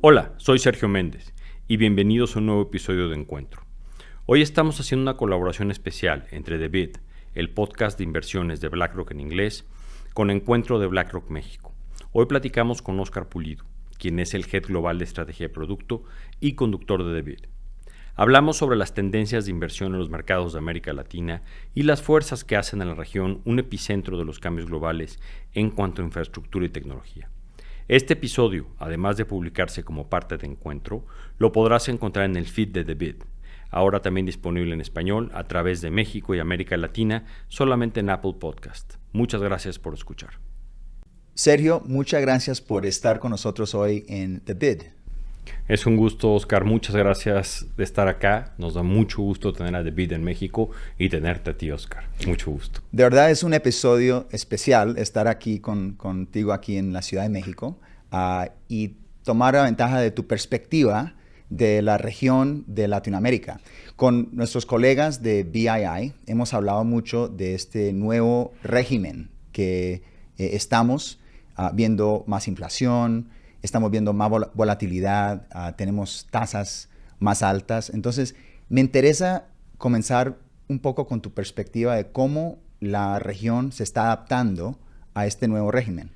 Hola, soy Sergio Méndez y bienvenidos a un nuevo episodio de Encuentro. Hoy estamos haciendo una colaboración especial entre The Bid, el podcast de inversiones de BlackRock en inglés, con Encuentro de BlackRock México. Hoy platicamos con Óscar Pulido, quien es el Head Global de Estrategia de Producto y conductor de The Bid. Hablamos sobre las tendencias de inversión en los mercados de América Latina y las fuerzas que hacen a la región un epicentro de los cambios globales en cuanto a infraestructura y tecnología. Este episodio, además de publicarse como parte de Encuentro, lo podrás encontrar en el feed de The Bid, ahora también disponible en español a través de México y América Latina, solamente en Apple Podcast. Muchas gracias por escuchar. Sergio, muchas gracias por estar con nosotros hoy en The Bid. Es un gusto, Oscar. Muchas gracias de estar acá. Nos da mucho gusto tener a The Bid en México y tenerte a ti, Oscar. Mucho gusto. De verdad es un episodio especial estar aquí contigo aquí en la Ciudad de México y tomar la ventaja de tu perspectiva de la región de Latinoamérica. Con nuestros colegas de BII hemos hablado mucho de este nuevo régimen que estamos viendo más inflación, estamos viendo más volatilidad, tenemos tasas más altas. Entonces, me interesa comenzar un poco con tu perspectiva de cómo la región se está adaptando a este nuevo régimen.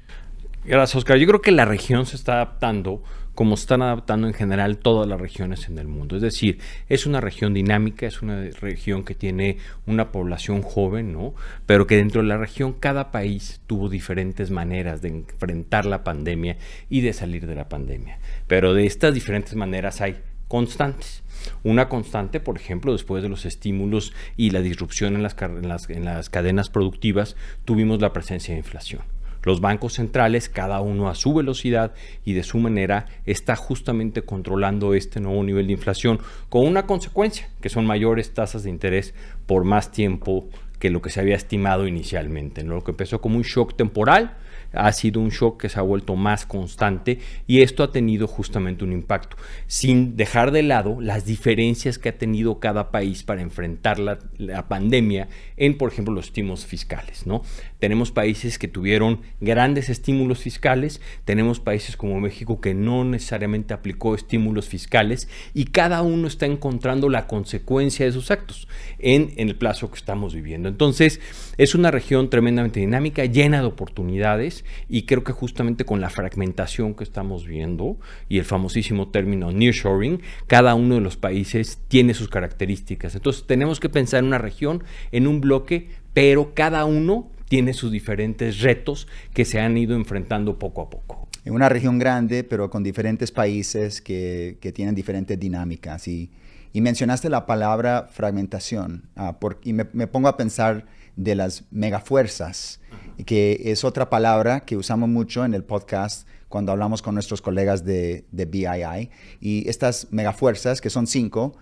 Gracias, Oscar. Yo creo que la región se está adaptando como están adaptando en general todas las regiones en el mundo. Es decir, es una región dinámica, es una región que tiene una población joven, ¿no? Pero que dentro de la región cada país tuvo diferentes maneras de enfrentar la pandemia y de salir de la pandemia. Pero de estas diferentes maneras hay constantes. Una constante, por ejemplo, después de los estímulos y la disrupción en las cadenas productivas, tuvimos la presencia de inflación. Los bancos centrales, cada uno a su velocidad y de su manera, está justamente controlando este nuevo nivel de inflación con una consecuencia, que son mayores tasas de interés por más tiempo que lo que se había estimado inicialmente, ¿no? Lo que empezó como un shock temporal ha sido un shock que se ha vuelto más constante y esto ha tenido justamente un impacto, sin dejar de lado las diferencias que ha tenido cada país para enfrentar la pandemia en, por ejemplo, los estímulos fiscales, ¿no? Tenemos países que tuvieron grandes estímulos fiscales, tenemos países como México que no necesariamente aplicó estímulos fiscales y cada uno está encontrando la consecuencia de sus actos en el plazo que estamos viviendo. Entonces, es una región tremendamente dinámica, llena de oportunidades y creo que justamente con la fragmentación que estamos viendo y el famosísimo término nearshoring, cada uno de los países tiene sus características. Entonces, tenemos que pensar en una región, en un bloque, pero cada uno tiene sus diferentes retos que se han ido enfrentando poco a poco. En una región grande, pero con diferentes países que tienen diferentes dinámicas. Y mencionaste la palabra fragmentación, y me pongo a pensar de las megafuerzas, que es otra palabra que usamos mucho en el podcast cuando hablamos con nuestros colegas de BII. Y estas megafuerzas, que son 5,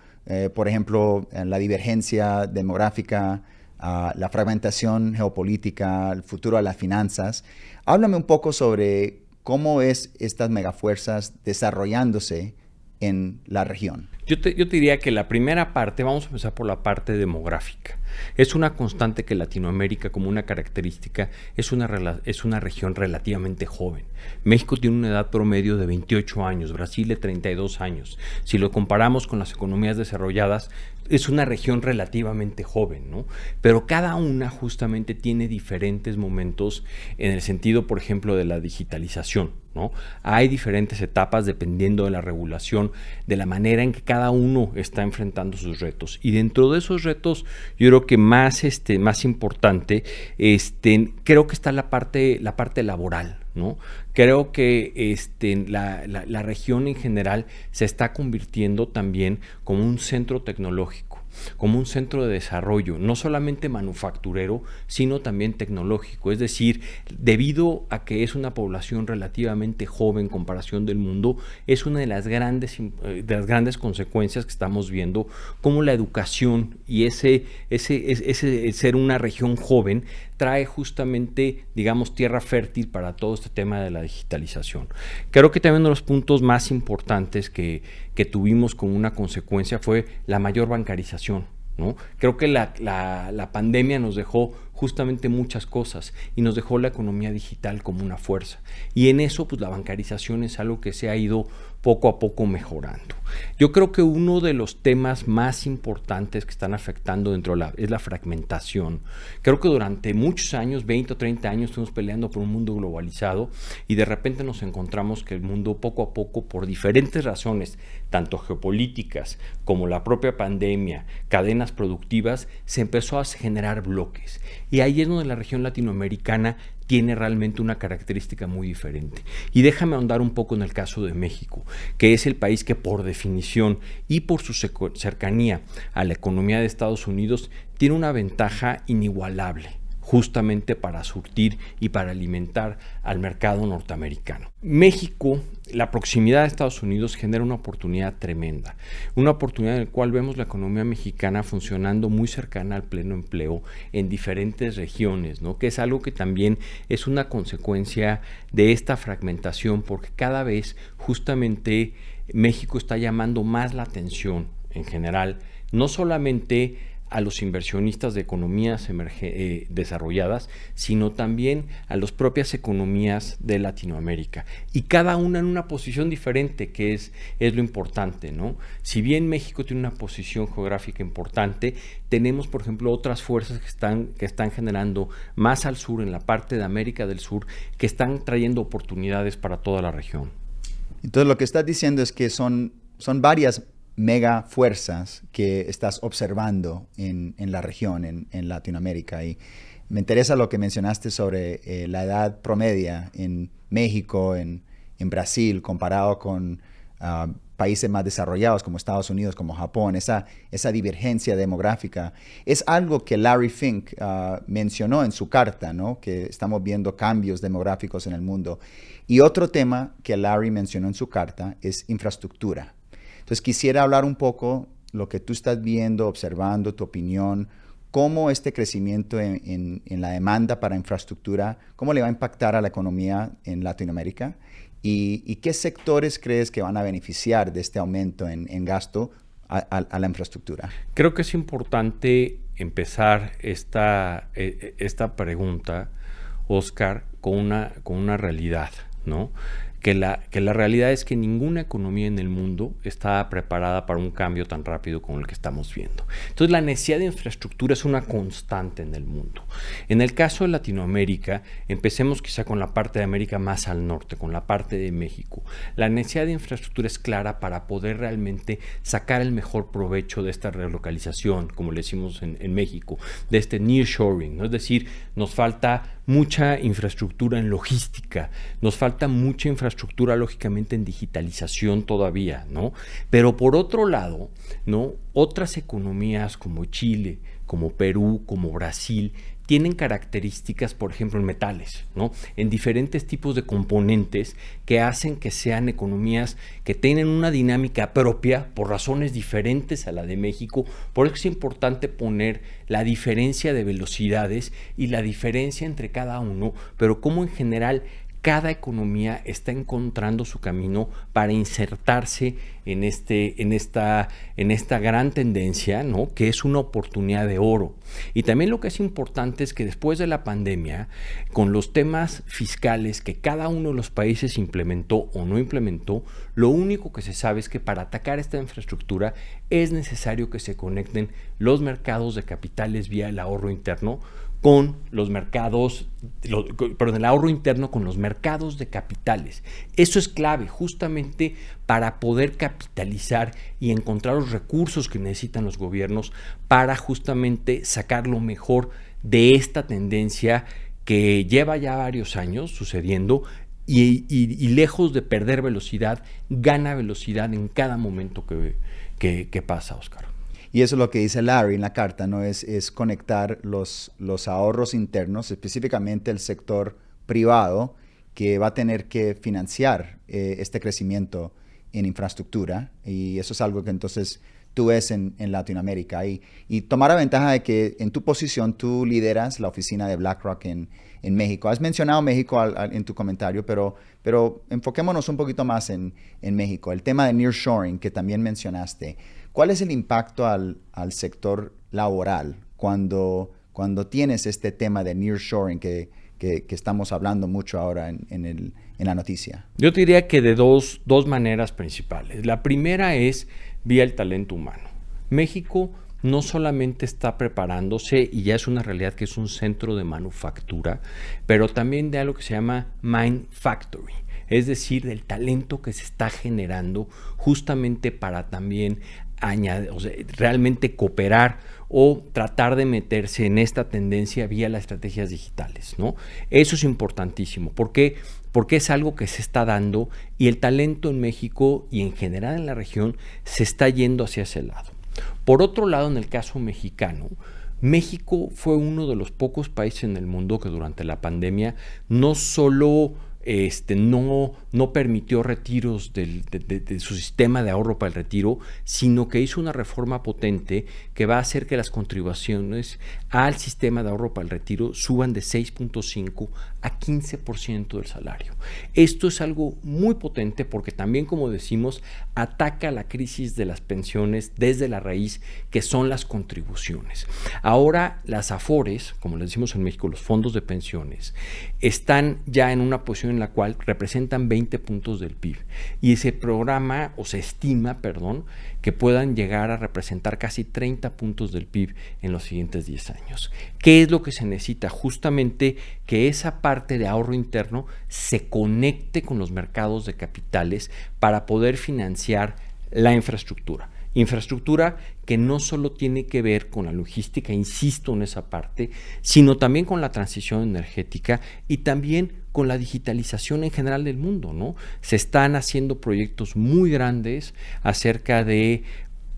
por ejemplo, la divergencia demográfica, la fragmentación geopolítica, el futuro de las finanzas. Háblame un poco sobre cómo es estas megafuerzas desarrollándose en la región. Yo te diría que la primera parte, vamos a empezar por la parte demográfica. Es una constante que Latinoamérica, como una característica, es una región relativamente joven. México tiene una edad promedio de 28 años, Brasil de 32 años. Si lo comparamos con las economías desarrolladas, es una región relativamente joven, ¿no? Pero cada una justamente tiene diferentes momentos en el sentido, por ejemplo, de la digitalización, ¿no? Hay diferentes etapas dependiendo de la regulación, de la manera en que cada uno está enfrentando sus retos. Y dentro de esos retos, yo creo que más importante, creo que está la parte laboral, ¿no? Creo que la región en general se está convirtiendo también como un centro tecnológico, como un centro de desarrollo, no solamente manufacturero, sino también tecnológico. Es decir, debido a que es una población relativamente joven en comparación del mundo, es una de las grandes consecuencias que estamos viendo, como la educación y ese ser una región joven trae justamente, digamos, tierra fértil para todo este tema de la digitalización. Creo que también uno de los puntos más importantes que tuvimos como una consecuencia fue la mayor bancarización, ¿no? Creo que la pandemia nos dejó justamente muchas cosas y nos dejó la economía digital como una fuerza. Y en eso, pues la bancarización es algo que se ha ido poco a poco mejorando. Yo creo que uno de los temas más importantes que están afectando es la fragmentación. Creo que durante muchos años, 20 o 30 años, estuvimos peleando por un mundo globalizado y de repente nos encontramos que el mundo poco a poco, por diferentes razones, tanto geopolíticas como la propia pandemia, cadenas productivas, se empezó a generar bloques. Y ahí es donde la región latinoamericana tiene realmente una característica muy diferente. Y déjame ahondar un poco en el caso de México, que es el país que por definición y por su cercanía a la economía de Estados Unidos tiene una ventaja inigualable, justamente para surtir y para alimentar al mercado norteamericano. México, la proximidad de Estados Unidos genera una oportunidad tremenda, una oportunidad en la cual vemos la economía mexicana funcionando muy cercana al pleno empleo en diferentes regiones, ¿no? Que es algo que también es una consecuencia de esta fragmentación, porque cada vez justamente México está llamando más la atención en general, no solamente a los inversionistas de economías desarrolladas, sino también a las propias economías de Latinoamérica. Y cada una en una posición diferente, que es lo importante, ¿no? Si bien México tiene una posición geográfica importante, tenemos, por ejemplo, otras fuerzas que están generando más al sur, en la parte de América del Sur, que están trayendo oportunidades para toda la región. Entonces, lo que estás diciendo es que son varias mega fuerzas que estás observando en la región, en Latinoamérica. Y me interesa lo que mencionaste sobre la edad promedia en México, en Brasil, comparado con países más desarrollados como Estados Unidos, como Japón. Esa divergencia demográfica es algo que Larry Fink mencionó en su carta, ¿no? Que estamos viendo cambios demográficos en el mundo. Y otro tema que Larry mencionó en su carta es infraestructura. Entonces quisiera hablar un poco lo que tú estás viendo, observando, tu opinión, cómo este crecimiento en la demanda para infraestructura, cómo le va a impactar a la economía en Latinoamérica y qué sectores crees que van a beneficiar de este aumento en gasto a la infraestructura. Creo que es importante empezar esta pregunta, Oscar, con una realidad, ¿no? Que la realidad es que ninguna economía en el mundo está preparada para un cambio tan rápido como el que estamos viendo. Entonces, la necesidad de infraestructura es una constante en el mundo. En el caso de Latinoamérica, empecemos quizá con la parte de América más al norte, con la parte de México. La necesidad de infraestructura es clara para poder realmente sacar el mejor provecho de esta relocalización, como le decimos en México, de este nearshoring, ¿no? Es decir, nos falta mucha infraestructura en logística, nos falta mucha infraestructura lógicamente en digitalización todavía, ¿no? Pero por otro lado, ¿no? Otras economías como Chile, como Perú, como Brasil, tienen características, por ejemplo, en metales, ¿no? En diferentes tipos de componentes que hacen que sean economías que tienen una dinámica propia por razones diferentes a la de México. Por eso es importante poner la diferencia de velocidades y la diferencia entre cada uno, pero cómo en general cada economía está encontrando su camino para insertarse en esta gran tendencia, ¿no? Que es una oportunidad de oro. Y también lo que es importante es que después de la pandemia, con los temas fiscales que cada uno de los países implementó o no implementó, lo único que se sabe es que para atacar esta infraestructura es necesario que se conecten los mercados de capitales vía el ahorro interno con los mercados, el ahorro interno con los mercados de capitales. Eso es clave justamente para poder capitalizar y encontrar los recursos que necesitan los gobiernos para justamente sacar lo mejor de esta tendencia que lleva ya varios años sucediendo y lejos de perder velocidad, gana velocidad en cada momento que pasa, Oscar. Y eso es lo que dice Larry en la carta, ¿no? Es conectar los ahorros internos, específicamente el sector privado, que va a tener que financiar este crecimiento en infraestructura. Y eso es algo que entonces tú ves en Latinoamérica. Y tomar la ventaja de que en tu posición tú lideras la oficina de BlackRock en México. Has mencionado México en tu comentario, pero enfoquémonos un poquito más en México. El tema de nearshoring que también mencionaste. ¿Cuál es el impacto al sector laboral cuando tienes este tema de nearshoring que estamos hablando mucho ahora en en la noticia? Yo te diría que de dos maneras principales. La primera es vía el talento humano. México no solamente está preparándose, y ya es una realidad que es un centro de manufactura, pero también de algo que se llama Mind Factory, es decir, del talento que se está generando justamente para también añadir, o sea, realmente cooperar o tratar de meterse en esta tendencia vía las estrategias digitales, ¿no? Eso es importantísimo. ¿Por qué? Porque es algo que se está dando y el talento en México y en general en la región se está yendo hacia ese lado. Por otro lado, en el caso mexicano, México fue uno de los pocos países en el mundo que durante la pandemia no solo no permitió retiros de su sistema de ahorro para el retiro, sino que hizo una reforma potente que va a hacer que las contribuciones al sistema de ahorro para el retiro suban de 6.5 a 15% del salario. Esto es algo muy potente porque también, como decimos, ataca la crisis de las pensiones desde la raíz, que son las contribuciones. Ahora las AFORES, como les decimos en México, los fondos de pensiones, están ya en una posición en la cual representan 20 puntos del PIB y ese programa, o se estima, que puedan llegar a representar casi 30 puntos del PIB en los siguientes 10 años. ¿Qué es lo que se necesita? Justamente que esa parte de ahorro interno se conecte con los mercados de capitales para poder financiar la infraestructura. Infraestructura que no solo tiene que ver con la logística, insisto en esa parte, sino también con la transición energética y también con la digitalización en general del mundo, ¿no? Se están haciendo proyectos muy grandes acerca de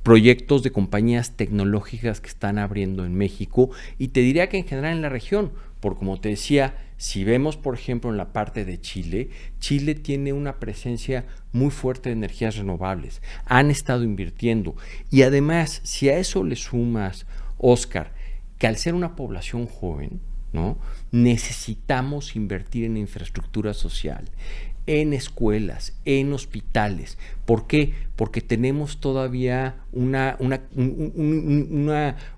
proyectos de compañías tecnológicas que están abriendo en México y te diría que en general en la región, porque como te decía, si vemos por ejemplo en la parte de Chile, Chile tiene una presencia muy fuerte de energías renovables, han estado invirtiendo y además si a eso le sumas, Oscar, que al ser una población joven, ¿no? Necesitamos invertir en infraestructura social, en escuelas, en hospitales. ¿Por qué? Porque tenemos todavía un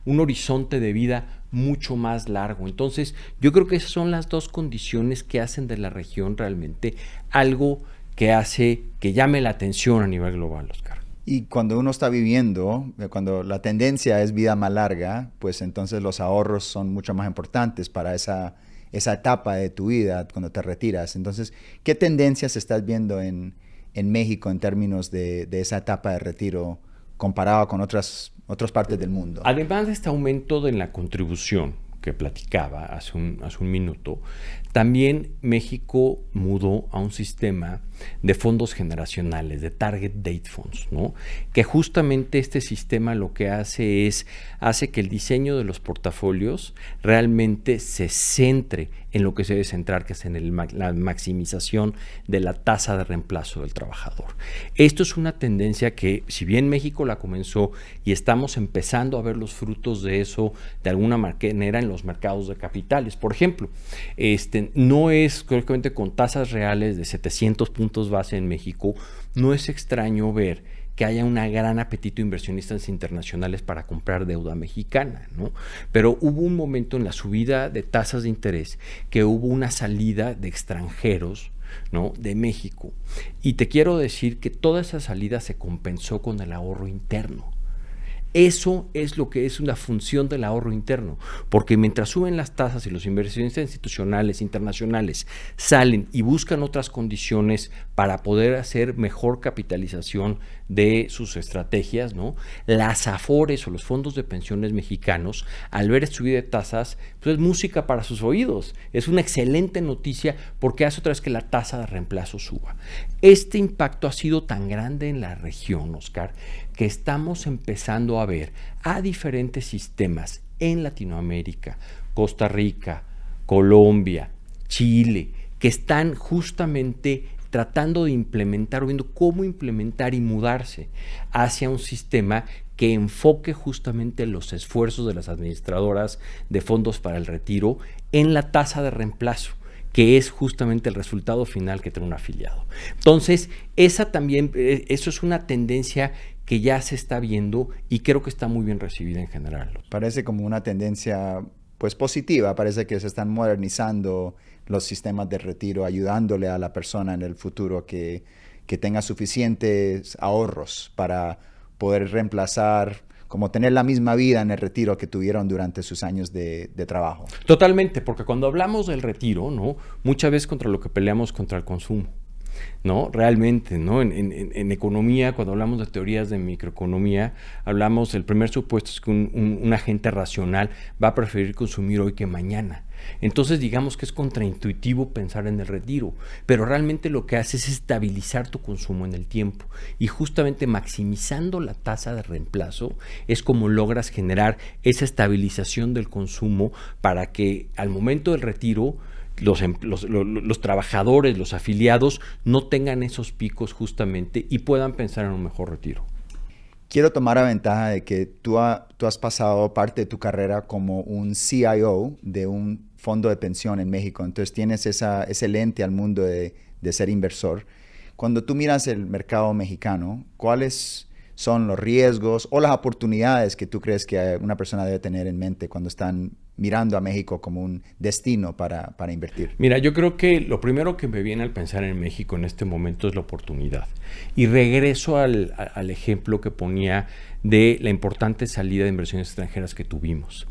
horizonte de vida mucho más largo. Entonces, yo creo que esas son las dos condiciones que hacen de la región realmente algo que hace que llame la atención a nivel global, Oscar. Y cuando uno está viviendo, cuando la tendencia es vida más larga, pues entonces los ahorros son mucho más importantes para esa etapa de tu vida cuando te retiras. Entonces, ¿qué tendencias estás viendo en México en términos de esa etapa de retiro comparado con otras partes del mundo? Además de este aumento de la contribución que platicaba hace un minuto, también México mudó a un sistema de fondos generacionales, de Target Date Funds, ¿no? Que justamente este sistema lo que hace que el diseño de los portafolios realmente se centre en lo que se debe centrar, que es en la maximización de la tasa de reemplazo del trabajador. Esto es una tendencia que, si bien México la comenzó y estamos empezando a ver los frutos de eso de alguna manera en los mercados de capitales. Por ejemplo, no es, correctamente, con tasas reales de 700 puntos base en México, no es extraño ver que haya un gran apetito de inversionistas internacionales para comprar deuda mexicana, ¿no? Pero hubo un momento en la subida de tasas de interés que hubo una salida de extranjeros, ¿no?, de México. Y te quiero decir que toda esa salida se compensó con el ahorro interno. Eso es lo que es una función del ahorro interno, porque mientras suben las tasas y los inversionistas institucionales, internacionales, salen y buscan otras condiciones para poder hacer mejor capitalización de sus estrategias, ¿no?, las AFORES o los fondos de pensiones mexicanos, al ver subida de tasas, pues es música para sus oídos. Es una excelente noticia porque hace otra vez que la tasa de reemplazo suba. Este impacto ha sido tan grande en la región, Oscar, que estamos empezando a ver a diferentes sistemas en Latinoamérica, Costa Rica, Colombia, Chile, que están justamente tratando de implementar o viendo cómo implementar y mudarse hacia un sistema que enfoque justamente los esfuerzos de las administradoras de fondos para el retiro en la tasa de reemplazo, que es justamente el resultado final que tiene un afiliado. Entonces, eso es una tendencia que ya se está viendo y creo que está muy bien recibida en general. Parece como una tendencia pues positiva. Parece que se están modernizando los sistemas de retiro, ayudándole a la persona en el futuro que tenga suficientes ahorros para poder reemplazar, como tener la misma vida en el retiro que tuvieron durante sus años de trabajo. Totalmente, porque cuando hablamos del retiro, ¿no? Muchas veces contra lo que peleamos contra el consumo, ¿no? Realmente, ¿no? En economía, cuando hablamos de teorías de microeconomía, hablamos, el primer supuesto es que un agente racional va a preferir consumir hoy que mañana. Entonces digamos que es contraintuitivo pensar en el retiro, pero realmente lo que hace es estabilizar tu consumo en el tiempo, y justamente maximizando la tasa de reemplazo es como logras generar esa estabilización del consumo para que al momento del retiro los trabajadores, los afiliados no tengan esos picos justamente y puedan pensar en un mejor retiro. Quiero tomar a ventaja de que tú has pasado parte de tu carrera como un CIO de un fondo de pensión en México, entonces tienes ese lente al mundo de ser inversor. Cuando tú miras el mercado mexicano, ¿cuáles son los riesgos o las oportunidades que tú crees que una persona debe tener en mente cuando están mirando a México como un destino para invertir? Mira, yo creo que lo primero que me viene al pensar en México en este momento es la oportunidad. Y regreso al ejemplo que ponía de la importante salida de inversiones extranjeras que tuvimos.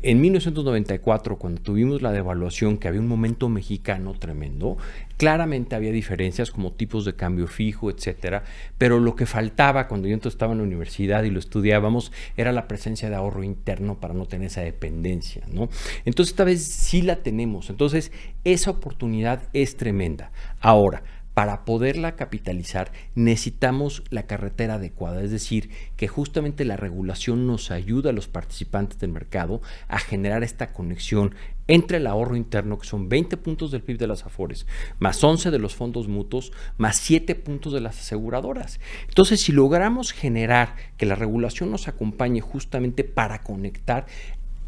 En 1994, cuando tuvimos la devaluación, que había un momento mexicano tremendo, claramente había diferencias como tipos de cambio fijo, etcétera, pero lo que faltaba cuando yo entonces estaba en la universidad y lo estudiábamos era la presencia de ahorro interno para no tener esa dependencia, ¿no? Entonces esta vez sí la tenemos, entonces esa oportunidad es tremenda. Ahora, para poderla capitalizar necesitamos la carretera adecuada, es decir, que justamente la regulación nos ayuda a los participantes del mercado a generar esta conexión entre el ahorro interno, que son 20 puntos del PIB de las Afores, más 11 de los fondos mutuos, más 7 puntos de las aseguradoras. Entonces, si logramos generar que la regulación nos acompañe justamente para conectar,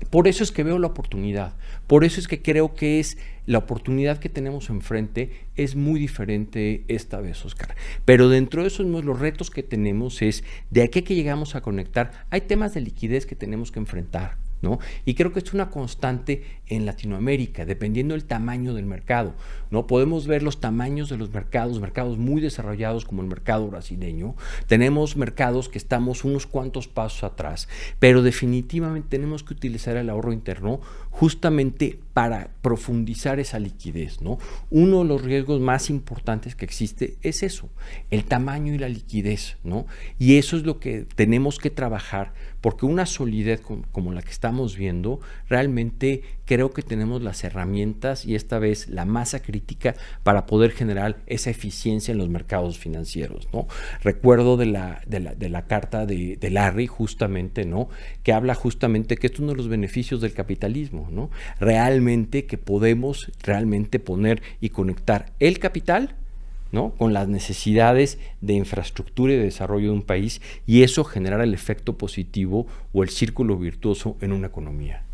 por eso es que veo la oportunidad, por eso es que creo que es la oportunidad que tenemos enfrente es muy diferente esta vez, Oscar. Pero dentro de esos los retos que tenemos es, de aquí a que llegamos a conectar, hay temas de liquidez que tenemos que enfrentar, ¿no? Y creo que es una constante en Latinoamérica, dependiendo del tamaño del mercado, ¿no? Podemos ver los tamaños de los mercados muy desarrollados como el mercado brasileño. Tenemos mercados que estamos unos cuantos pasos atrás, pero definitivamente tenemos que utilizar el ahorro interno justamente para profundizar esa liquidez, ¿no? Uno de los riesgos más importantes que existe es eso, el tamaño y la liquidez, ¿no? Y eso es lo que tenemos que trabajar, porque una solidez como la que estamos viendo, realmente creo que tenemos las herramientas y esta vez la masa crítica para poder generar esa eficiencia en los mercados financieros, ¿no? Recuerdo de la carta de Larry justamente, ¿no? Que habla justamente que esto es uno de los beneficios del capitalismo, ¿no? Realmente que podemos realmente poner y conectar el capital, ¿no? Con las necesidades de infraestructura y de desarrollo de un país, y eso generar el efecto positivo o el círculo virtuoso en una economía.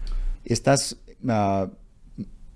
Estás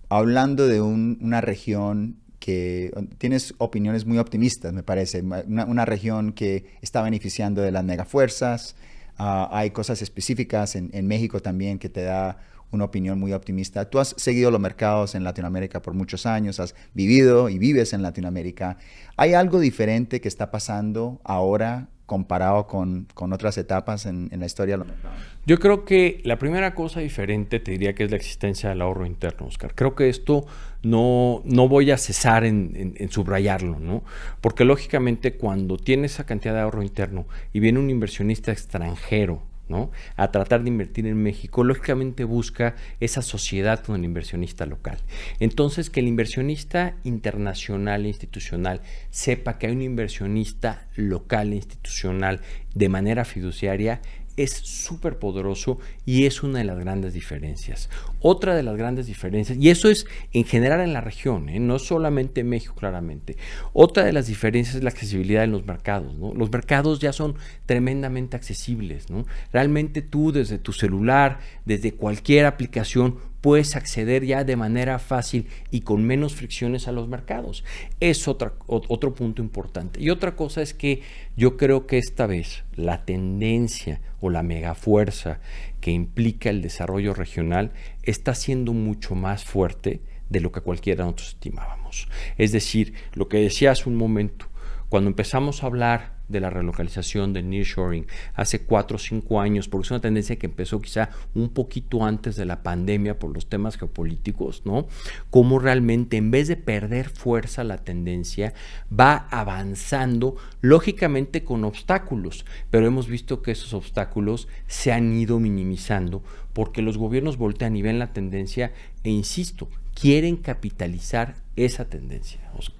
hablando de una región que tienes opiniones muy optimistas, me parece, una región que está beneficiando de las megafuerzas. Hay cosas específicas en México también que te da una opinión muy optimista. Tú has seguido los mercados en Latinoamérica por muchos años, has vivido y vives en Latinoamérica. ¿Hay algo diferente que está pasando ahora comparado con otras etapas en la historia de los mercados? Yo creo que la primera cosa diferente te diría que es la existencia del ahorro interno, Oscar. Creo que esto no voy a cesar en subrayarlo, ¿no? Porque lógicamente cuando tienes esa cantidad de ahorro interno y viene un inversionista extranjero, ¿no?, a tratar de invertir en México, lógicamente busca esa sociedad con el inversionista local. Entonces, que el inversionista internacional e institucional sepa que hay un inversionista local e institucional de manera fiduciaria es súper poderoso y es una de las grandes diferencias. Otra de las grandes diferencias, y eso es en general en la región, no solamente en México claramente, otra de las diferencias es la accesibilidad en los mercados, ¿no? Los mercados ya son tremendamente accesibles, ¿no? Realmente tú desde tu celular, desde cualquier aplicación, puedes acceder ya de manera fácil y con menos fricciones a los mercados. Es otro punto importante. Y otra cosa es que yo creo que esta vez la tendencia o la megafuerza que implica el desarrollo regional está siendo mucho más fuerte de lo que cualquiera de nosotros estimábamos. Es decir, lo que decía hace un momento, cuando empezamos a hablar de la relocalización, del nearshoring, hace 4 o 5 años, porque es una tendencia que empezó quizá un poquito antes de la pandemia por los temas geopolíticos, ¿no? Cómo realmente en vez de perder fuerza la tendencia, va avanzando, lógicamente con obstáculos, pero hemos visto que esos obstáculos se han ido minimizando porque los gobiernos voltean y ven la tendencia e, insisto, quieren capitalizar esa tendencia, Oscar.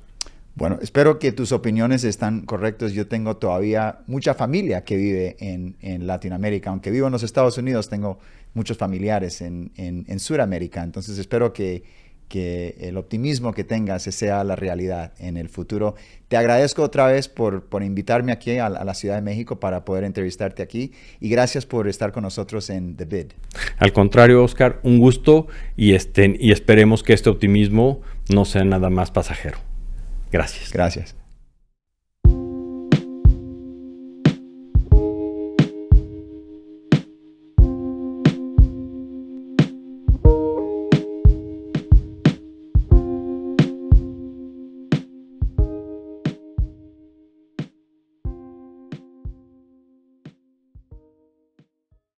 Bueno, espero que tus opiniones están correctas. Yo tengo todavía mucha familia que vive en Latinoamérica. Aunque vivo en los Estados Unidos, tengo muchos familiares en Sudamérica. Entonces espero que el optimismo que tengas sea la realidad en el futuro. Te agradezco otra vez por invitarme aquí a la Ciudad de México para poder entrevistarte aquí. Y gracias por estar con nosotros en The Bid. Al contrario, Oscar, un gusto y esperemos que este optimismo no sea nada más pasajero. Gracias. Gracias.